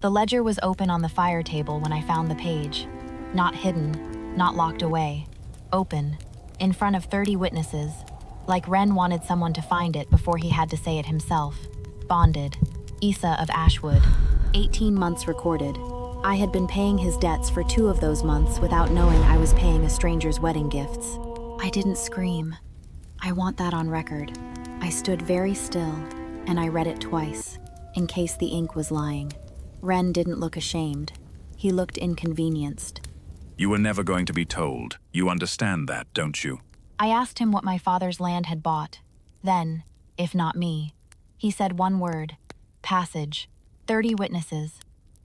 The ledger was open on the fire table when I found the page. Not hidden, not locked away. Open, in front of 30 witnesses, like Wren wanted someone to find it before he had to say it himself. Bonded, Issa of Ashwood. 18 months recorded. I had been paying his debts for 2 of those months without knowing I was paying a stranger's wedding gifts. I didn't scream. I want that on record. I stood very still, and I read it twice, in case the ink was lying. Wren didn't look ashamed. He looked inconvenienced. You were never going to be told. You understand that, don't you? I asked him what my father's land had bought. Then, if not me, he said one word. Passage. 30 witnesses.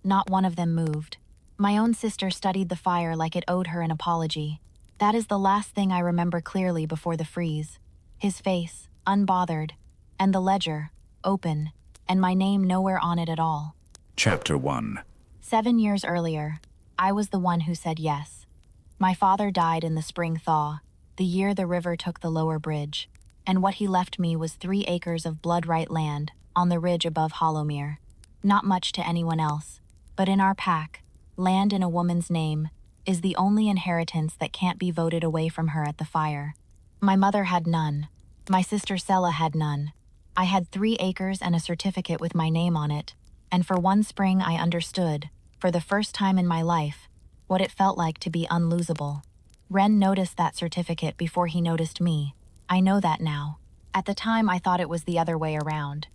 Not one of them moved. My own sister studied the fire like it owed her an apology. That is the last thing I remember clearly before the freeze. His face, unbothered, and the ledger, open, and my name nowhere on it at all. Chapter 1. 7 years earlier, I was the one who said yes. My father died in the spring thaw, the year the river took the lower bridge, and what he left me was 3 acres of blood-right land on the ridge above Hollowmere. Not much to anyone else, but in our pack, land in a woman's name is the only inheritance that can't be voted away from her at the fire. My mother had none. My sister Sella had none. I had 3 acres and a certificate with my name on it, and for one spring I understood, for the first time in my life, what it felt like to be un-losable. Wren noticed that certificate before he noticed me. I know that now. At the time I thought it was the other way around.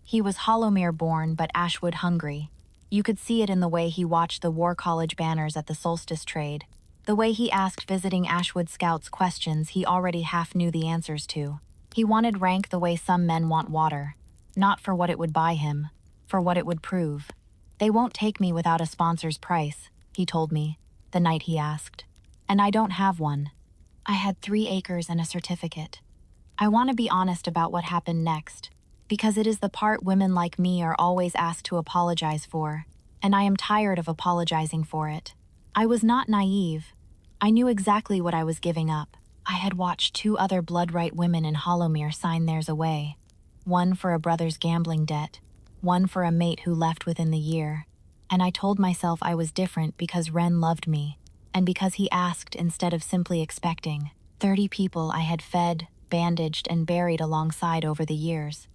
He was Hollowmere born but Ashwood hungry. You could see it in the way he watched the War College banners at the solstice trade, the way he asked visiting Ashwood scouts questions he already half knew the answers to. He wanted rank the way some men want water, not for what it would buy him, for what it would prove. They won't take me without a sponsor's price, he told me, the night he asked. And I don't have one. I had 3 acres and a certificate. I want to be honest about what happened next, because it is the part women like me are always asked to apologize for, and I am tired of apologizing for it. I was not naive. I knew exactly what I was giving up. I had watched 2 other blood-right women in Hollowmere sign theirs away. One for a brother's gambling debt, one for a mate who left within the year. And I told myself I was different because Wren loved me, and because he asked instead of simply expecting. 30 people I had fed, bandaged, and buried alongside over the years.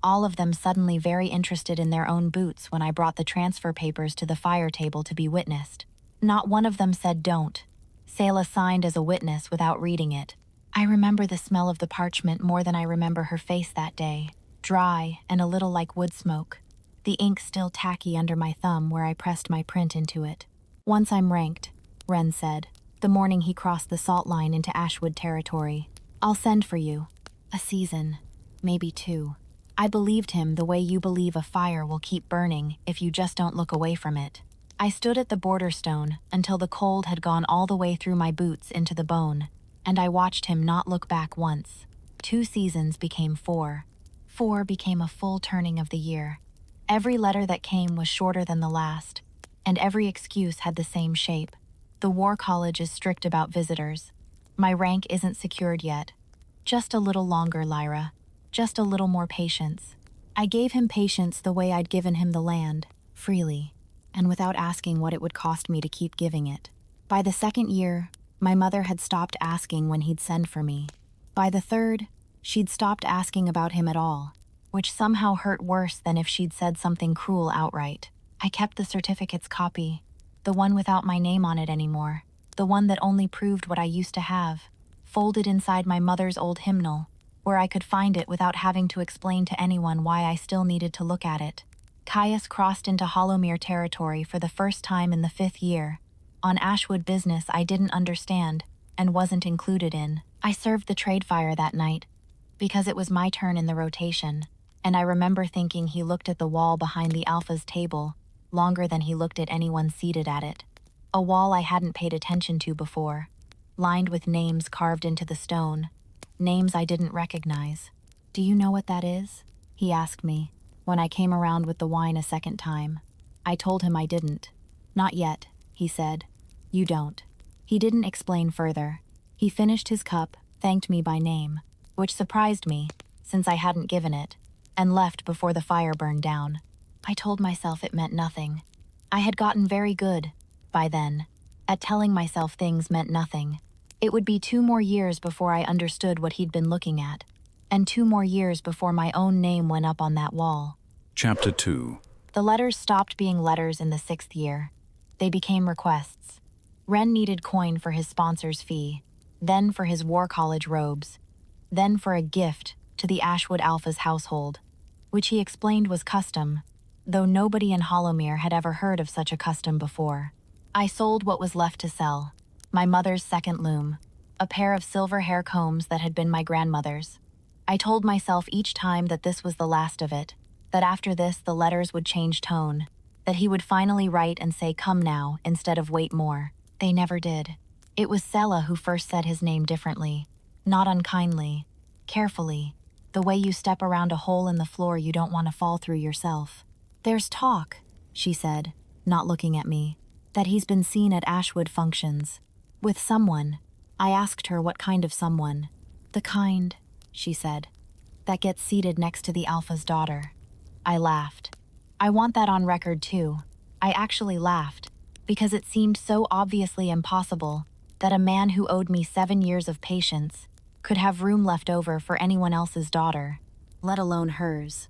All of them suddenly very interested in their own boots when I brought the transfer papers to the fire table to be witnessed. Not one of them said don't. Selah signed as a witness without reading it. I remember the smell of the parchment more than I remember her face that day, dry and a little like wood smoke. The ink still tacky under my thumb where I pressed my print into it. Once I'm ranked, Wren said, the morning he crossed the salt line into Ashwood territory. I'll send for you. A season, maybe 2. I believed him the way you believe a fire will keep burning if you just don't look away from it. I stood at the border stone until the cold had gone all the way through my boots into the bone, and I watched him not look back once. 2 seasons became 4. 4 became a full turning of the year. Every letter that came was shorter than the last, and every excuse had the same shape. The War College is strict about visitors. My rank isn't secured yet. Just a little longer, Lyra. Just a little more patience. I gave him patience the way I'd given him the land, freely, and without asking what it would cost me to keep giving it. By the 2nd year, my mother had stopped asking when he'd send for me. By the 3rd, she'd stopped asking about him at all, which somehow hurt worse than if she'd said something cruel outright. I kept the certificate's copy, the one without my name on it anymore, the one that only proved what I used to have, folded inside my mother's old hymnal, where I could find it without having to explain to anyone why I still needed to look at it. Caius crossed into Hollowmere territory for the first time in the 5th year, on Ashwood business I didn't understand and wasn't included in. I served the trade fire that night, because it was my turn in the rotation, and I remember thinking he looked at the wall behind the Alpha's table longer than he looked at anyone seated at it. A wall I hadn't paid attention to before, lined with names carved into the stone, names I didn't recognize. Do you know what that is? He asked me, when I came around with the wine a 2nd time. I told him I didn't. Not yet, he said. You don't. He didn't explain further. He finished his cup, thanked me by name, which surprised me, since I hadn't given it, and left before the fire burned down. I told myself it meant nothing. I had gotten very good, by then, at telling myself things meant nothing. It would be 2 more years before I understood what he'd been looking at, and 2 more years before my own name went up on that wall. Chapter 2. The letters stopped being letters in the 6th year. They became requests. Ren needed coin for his sponsor's fee, then for his war college robes, then for a gift to the Ashwood Alpha's household, which he explained was custom, though nobody in Hollowmere had ever heard of such a custom before. I sold what was left to sell, my mother's second loom, a pair of silver hair combs that had been my grandmother's. I told myself each time that this was the last of it, that after this the letters would change tone, that he would finally write and say come now instead of wait more. They never did. It was Sela who first said his name differently, not unkindly, carefully, the way you step around a hole in the floor you don't want to fall through yourself. There's talk, she said, not looking at me, that he's been seen at Ashwood functions. With someone. I asked her what kind of someone. The kind, she said, that gets seated next to the Alpha's daughter. I laughed. I want that on record too. I actually laughed, because it seemed so obviously impossible that a man who owed me 7 years of patience could have room left over for anyone else's daughter, let alone hers.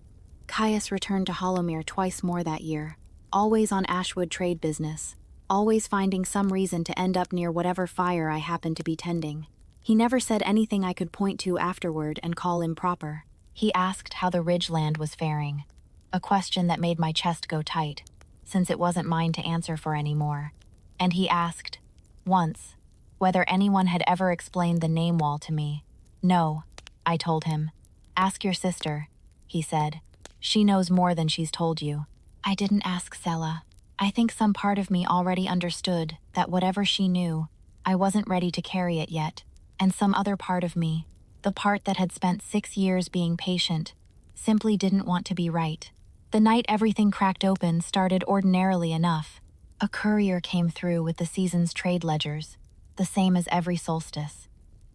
Caius returned to Hollowmere twice more that year, always on Ashwood trade business, always finding some reason to end up near whatever fire I happened to be tending. He never said anything I could point to afterward and call improper. He asked how the Ridgeland was faring, a question that made my chest go tight, since it wasn't mine to answer for anymore. And he asked, once, whether anyone had ever explained the name wall to me. No, I told him. Ask your sister, he said. She knows more than she's told you. I didn't ask Sela. I think some part of me already understood that whatever she knew, I wasn't ready to carry it yet, and some other part of me, the part that had spent 6 years being patient, simply didn't want to be right. The night everything cracked open started ordinarily enough. A courier came through with the season's trade ledgers, the same as every solstice,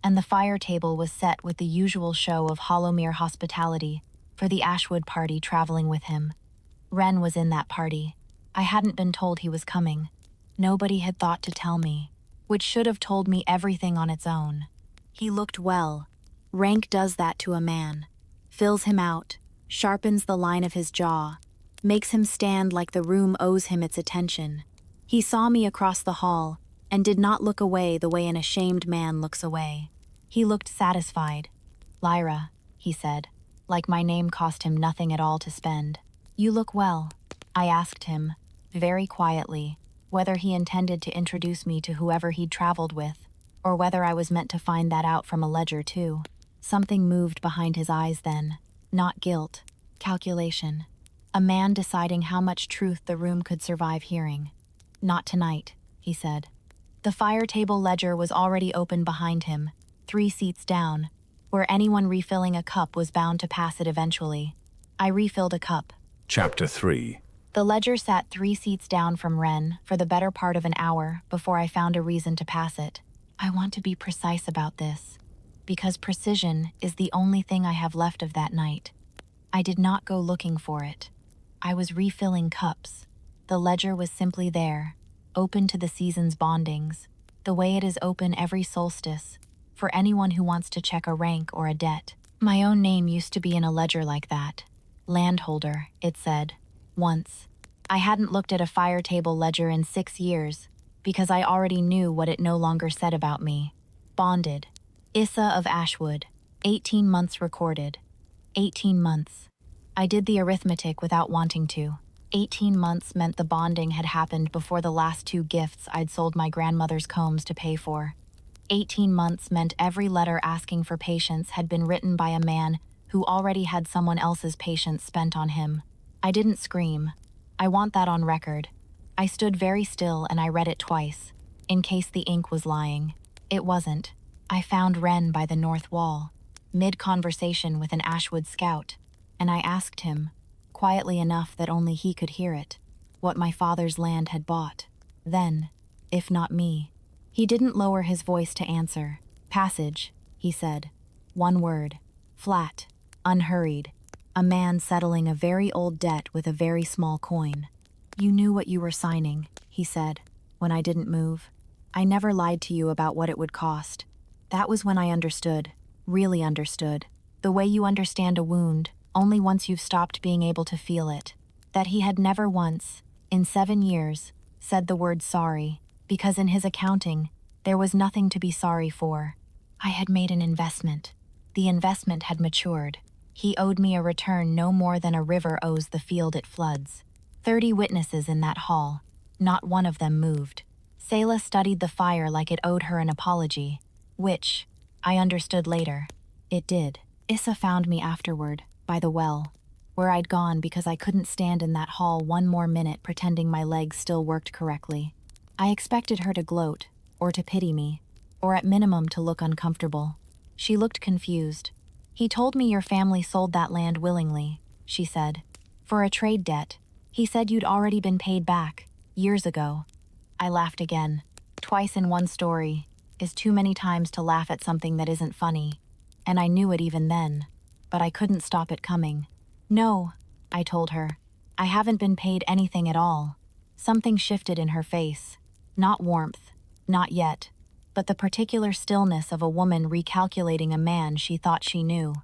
and the fire table was set with the usual show of Hollowmere hospitality for the Ashwood party traveling with him. Ren was in that party. I hadn't been told he was coming. Nobody had thought to tell me, which should have told me everything on its own. He looked well. Rank does that to a man. Fills him out, sharpens the line of his jaw, makes him stand like the room owes him its attention. He saw me across the hall and did not look away the way an ashamed man looks away. He looked satisfied. Lyra, he said, like my name cost him nothing at all to spend. You look well. I asked him, very quietly, whether he intended to introduce me to whoever he'd traveled with, or whether I was meant to find that out from a ledger too. Something moved behind his eyes then. Not guilt, calculation. A man deciding how much truth the room could survive hearing. Not tonight, he said. The fire table ledger was already open behind him, 3 seats down, where anyone refilling a cup was bound to pass it eventually. I refilled a cup. Chapter 3. The ledger sat 3 seats down from Ren for the better part of an hour before I found a reason to pass it. I want to be precise about this, because precision is the only thing I have left of that night. I did not go looking for it. I was refilling cups. The ledger was simply there, open to the season's bondings, the way it is open every solstice, for anyone who wants to check a rank or a debt. My own name used to be in a ledger like that. Landholder, it said. Once. I hadn't looked at a fire table ledger in 6 years, because I already knew what it no longer said about me. Bonded. Issa of Ashwood. 18 months recorded. 18 months. I did the arithmetic without wanting to. 18 months meant the bonding had happened before the last 2 gifts I'd sold my grandmother's combs to pay for. 18 months meant every letter asking for patience had been written by a man who already had someone else's patience spent on him. I didn't scream. I want that on record. I stood very still and I read it twice, in case the ink was lying. It wasn't. I found Ren by the north wall, mid-conversation with an Ashwood scout, and I asked him, quietly enough that only he could hear it, what my father's land had bought. Then, if not me. He didn't lower his voice to answer. Passage, he said. 1 word. Flat. Unhurried. A man settling a very old debt with a very small coin. You knew what you were signing, he said, when I didn't move. I never lied to you about what it would cost. That was when I understood, really understood, the way you understand a wound, only once you've stopped being able to feel it. That he had never once, in 7 years, said the word sorry, because in his accounting, there was nothing to be sorry for. I had made an investment. The investment had matured. He owed me a return no more than a river owes the field it floods. 30 witnesses in that hall. Not one of them moved. Selah studied the fire like it owed her an apology, which, I understood later, it did. Issa found me afterward, by the well, where I'd gone because I couldn't stand in that hall one more minute pretending my legs still worked correctly. I expected her to gloat, or to pity me, or at minimum to look uncomfortable. She looked confused. He told me your family sold that land willingly, she said. For a trade debt. He said you'd already been paid back, years ago. I laughed again. Twice in one story is too many times to laugh at something that isn't funny. And I knew it even then, but I couldn't stop it coming. No, I told her. I haven't been paid anything at all. Something shifted in her face. Not warmth, not yet, but the particular stillness of a woman recalculating a man she thought she knew.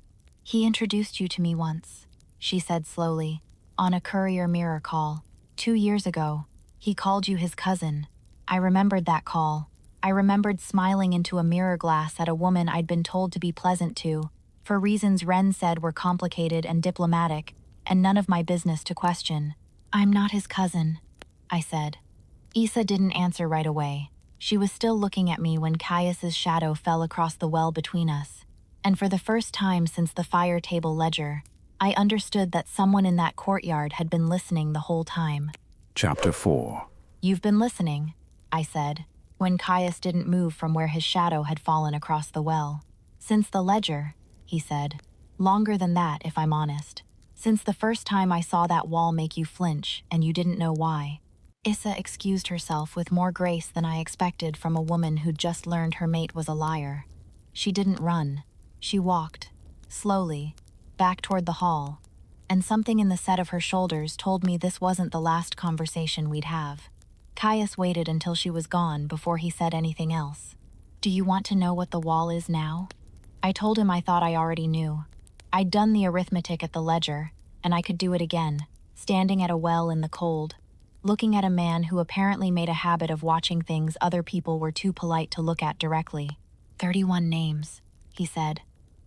He introduced you to me once, she said slowly, on a courier mirror call. 2 years ago, he called you his cousin. I remembered that call. I remembered smiling into a mirror glass at a woman I'd been told to be pleasant to, for reasons Ren said were complicated and diplomatic, and none of my business to question. I'm not his cousin, I said. Issa didn't answer right away. She was still looking at me when Caius's shadow fell across the well between us. And for the first time since the fire table ledger, I understood that someone in that courtyard had been listening the whole time. Chapter 4. You've been listening, I said, when Caius didn't move from where his shadow had fallen across the well. Since the ledger, he said. Longer than that, if I'm honest. Since the first time I saw that wall make you flinch and you didn't know why. Issa excused herself with more grace than I expected from a woman who'd just learned her mate was a liar. She didn't run. She walked, slowly, back toward the hall, and something in the set of her shoulders told me this wasn't the last conversation we'd have. Caius waited until she was gone before he said anything else. Do you want to know what the wall is now? I told him I thought I already knew. I'd done the arithmetic at the ledger, and I could do it again, standing at a well in the cold, looking at a man who apparently made a habit of watching things other people were too polite to look at directly. 31 names, he said.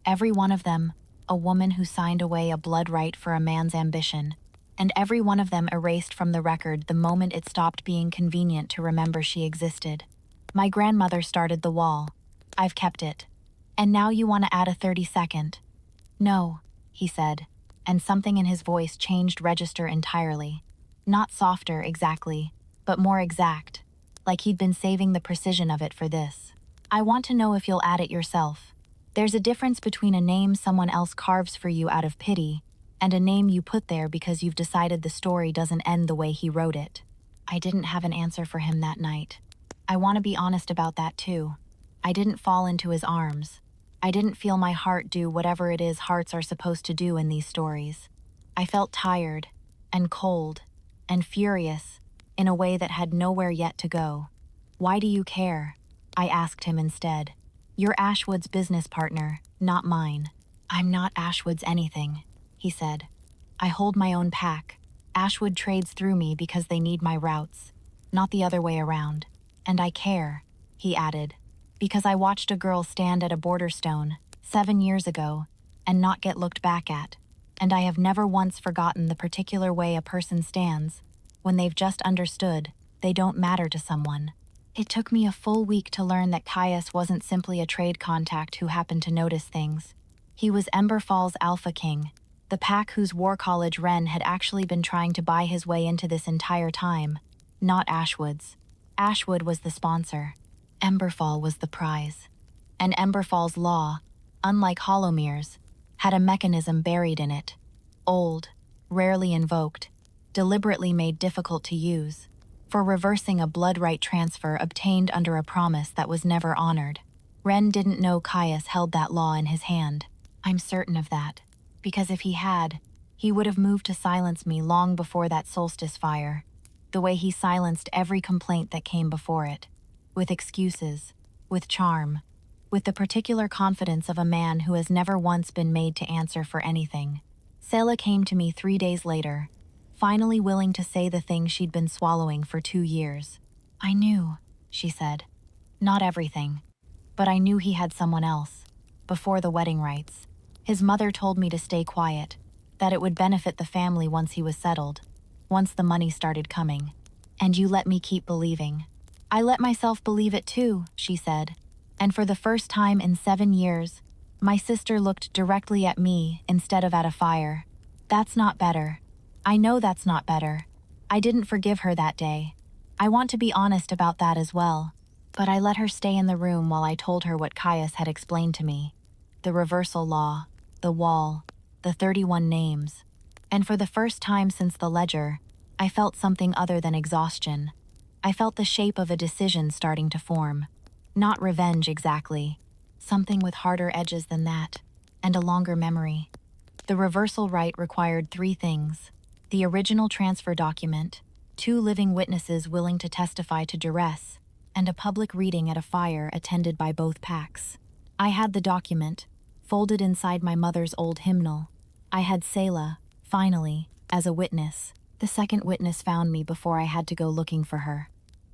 Every one of them, a woman who signed away a blood right for a man's ambition, and every one of them erased from the record the moment it stopped being convenient to remember she existed. My grandmother started the wall. I've kept it. And now you want to add a 32nd. No, he said, and something in his voice changed register entirely. Not softer, exactly, but more exact, like he'd been saving the precision of it for this. I want to know if you'll add it yourself. There's a difference between a name someone else carves for you out of pity and a name you put there because you've decided the story doesn't end the way he wrote it. I didn't have an answer for him that night. I want to be honest about that too. I didn't fall into his arms. I didn't feel my heart do whatever it is hearts are supposed to do in these stories. I felt tired and cold and furious in a way that had nowhere yet to go. Why do you care? I asked him instead. You're Ashwood's business partner, not mine. I'm not Ashwood's anything, he said. I hold my own pack. Ashwood trades through me because they need my routes, not the other way around. And I care, he added, because I watched a girl stand at a border stone 7 years ago and not get looked back at. And I have never once forgotten the particular way a person stands when they've just understood they don't matter to someone. It took me a full week to learn that Caius wasn't simply a trade contact who happened to notice things. He was Emberfall's Alpha King, the pack whose war college Ren had actually been trying to buy his way into this entire time, not Ashwood's. Ashwood was the sponsor. Emberfall was the prize. And Emberfall's law, unlike Hollowmere's, had a mechanism buried in it, old, rarely invoked, deliberately made difficult to use, for reversing a blood right transfer obtained under a promise that was never honored. Ren didn't know Caius held that law in his hand. I'm certain of that, because if he had, he would have moved to silence me long before that solstice fire. the way he silenced every complaint that came before it. With excuses, with charm, with the particular confidence of a man who has never once been made to answer for anything. Selah came to me 3 days later, finally willing to say the thing she'd been swallowing for 2 years. "I knew," she said. "Not everything. But I knew he had someone else. Before the wedding rites. His mother told me to stay quiet, that it would benefit the family once he was settled, once the money started coming. And you let me keep believing." "I let myself believe it too," she said. And for the first time in 7 years, my sister looked directly at me instead of at a fire. That's not better. I know that's not better. I didn't forgive her that day. I want to be honest about that as well. But I let her stay in the room while I told her what Caius had explained to me. The reversal law, the wall, the 31 names. And for the first time since the ledger, I felt something other than exhaustion. I felt the shape of a decision starting to form. Not revenge exactly. Something with harder edges than that, and a longer memory. The reversal rite required 3 things. The original transfer document, 2 living witnesses willing to testify to duress, and a public reading at a fire attended by both packs. I had the document, folded inside my mother's old hymnal. I had Selah, finally, as a witness. The second witness found me before I had to go looking for her.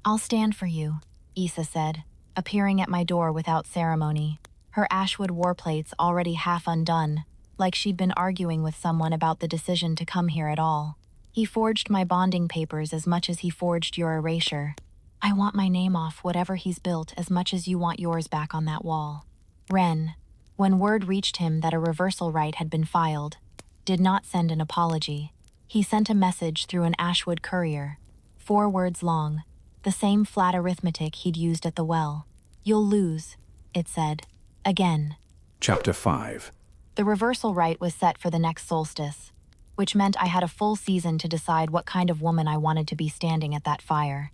"I'll stand for you," Issa said, appearing at my door without ceremony, her ashwood war plates already half undone, like she'd been arguing with someone about the decision to come here at all. "He forged my bonding papers as much as he forged your erasure. I want my name off whatever he's built as much as you want yours back on that wall." Ren, when word reached him that a reversal rite had been filed, did not send an apology. He sent a message through an ashwood courier, 4 words long, the same flat arithmetic he'd used at the well. "You'll lose," it said. Again. Chapter 5. The reversal rite was set for the next solstice, which meant I had a full season to decide what kind of woman I wanted to be standing at that fire.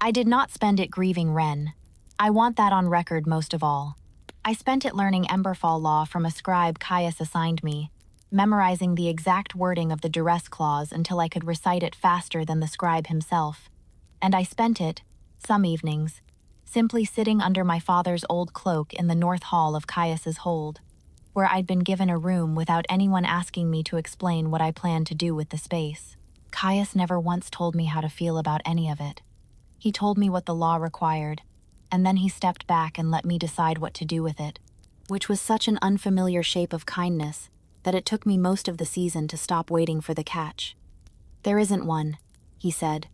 I did not spend it grieving Ren. I want that on record most of all. I spent it learning Emberfall law from a scribe Caius assigned me, memorizing the exact wording of the duress clause until I could recite it faster than the scribe himself. And I spent it, some evenings, simply sitting under my father's old cloak in the north hall of Caius's hold, where I'd been given a room without anyone asking me to explain what I planned to do with the space. Caius never once told me how to feel about any of it. He told me what the law required, and then he stepped back and let me decide what to do with it, which was such an unfamiliar shape of kindness that it took me most of the season to stop waiting for the catch. "There isn't one," he said,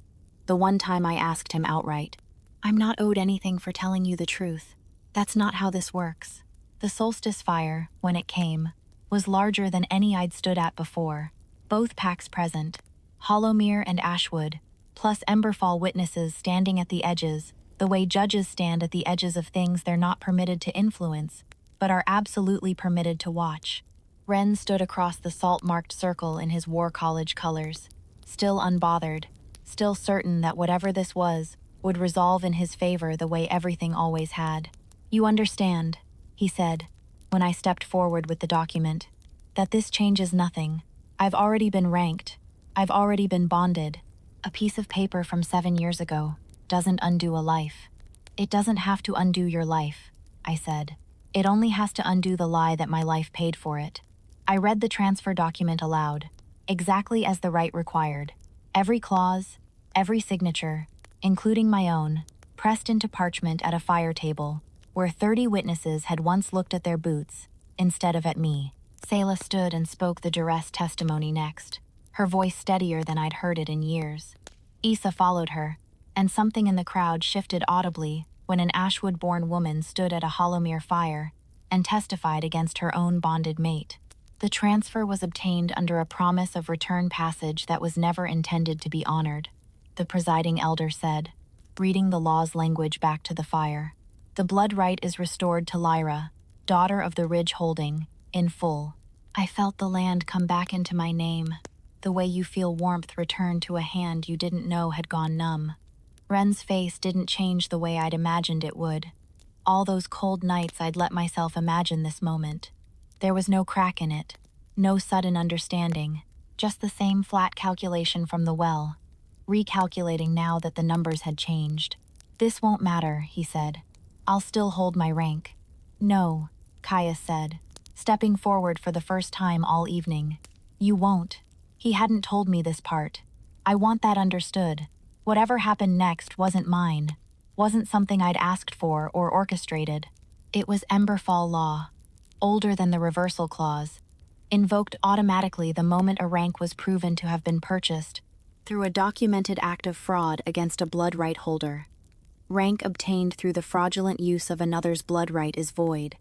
the one time I asked him outright. "I'm not owed anything for telling you the truth. That's not how this works." The solstice fire, when it came, was larger than any I'd stood at before. Both packs present, Hollowmere and Ashwood, plus Emberfall witnesses standing at the edges, the way judges stand at the edges of things they're not permitted to influence, but are absolutely permitted to watch. Ren stood across the salt-marked circle in his War College colors, still unbothered, still certain that whatever this was would resolve in his favor the way everything always had. "You understand," he said, when I stepped forward with the document, "that this changes nothing. I've already been ranked. I've already been bonded. A piece of paper from 7 years ago doesn't undo a life." "It doesn't have to undo your life," I said. "It only has to undo the lie that my life paid for it." I read the transfer document aloud, exactly as the rite required. Every clause, every signature, including my own, pressed into parchment at a fire table, where 30 witnesses had once looked at their boots, instead of at me. Selah stood and spoke the duress testimony next, her voice steadier than I'd heard it in years. Issa followed her, and something in the crowd shifted audibly when an Ashwood-born woman stood at a Hollowmere fire and testified against her own bonded mate. The transfer was obtained under a promise of return passage that was never intended to be honored, the presiding elder said, reading the law's language back to the fire. "The blood right is restored to Lyra, daughter of the Ridge Holding, in full." I felt the land come back into my name, the way you feel warmth return to a hand you didn't know had gone numb. Ren's face didn't change the way I'd imagined it would. All those cold nights I'd let myself imagine this moment. There was no crack in it, no sudden understanding, just the same flat calculation from the well. recalculating now that the numbers had changed. This won't matter, he said. I'll still hold my rank. No, Caius said, stepping forward for the first time all evening. You won't. He hadn't told me this part. I want that understood. Whatever happened next wasn't mine. Wasn't something I'd asked for or orchestrated. It was Emberfall law, older than the reversal clause, invoked automatically the moment a rank was proven to have been purchased through a documented act of fraud against a blood right holder. Rank obtained through the fraudulent use of another's blood right is void,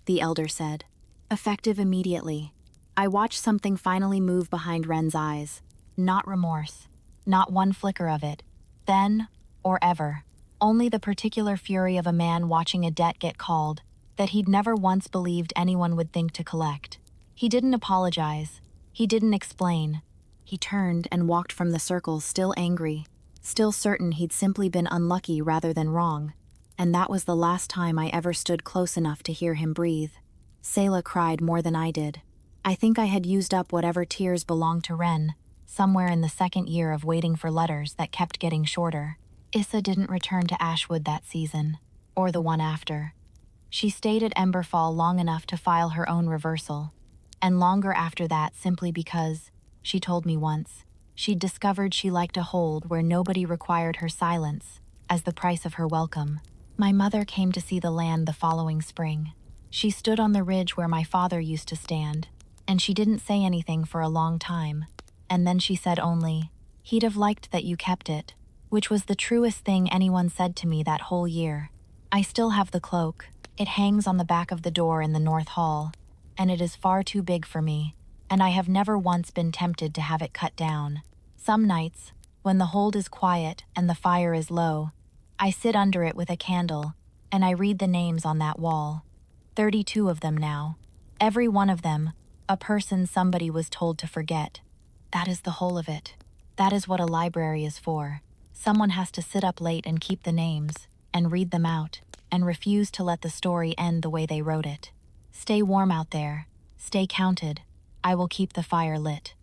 the elder said. Effective immediately. I watched something finally move behind Ren's eyes. Not remorse. Not one flicker of it. Then, or ever. Only the particular fury of a man watching a debt get called that he'd never once believed anyone would think to collect. He didn't apologize. He didn't explain. He turned and walked from the circle, still angry, still certain he'd simply been unlucky rather than wrong. And that was the last time I ever stood close enough to hear him breathe. Selah cried more than I did. I think I had used up whatever tears belonged to Ren, somewhere in the second year of waiting for letters that kept getting shorter. Issa didn't return to Ashwood that season, or the one after. She stayed at Emberfall long enough to file her own reversal, and longer after that simply because, she told me once, she'd discovered she liked a hold where nobody required her silence as the price of her welcome. My mother came to see the land the following spring. She stood on the ridge where my father used to stand, and she didn't say anything for a long time, and then she said only, "He'd have liked that you kept it," which was the truest thing anyone said to me that whole year. I still have the cloak. It hangs on the back of the door in the North Hall, and it is far too big for me, and I have never once been tempted to have it cut down. Some nights, when the hold is quiet and the fire is low, I sit under it with a candle, and I read the names on that wall. 32 of them now. Every one of them, a person somebody was told to forget. That is the whole of it. That is what a library is for. Someone has to sit up late and keep the names, and read them out, and refuse to let the story end the way they wrote it. Stay warm out there. Stay counted. I will keep the fire lit.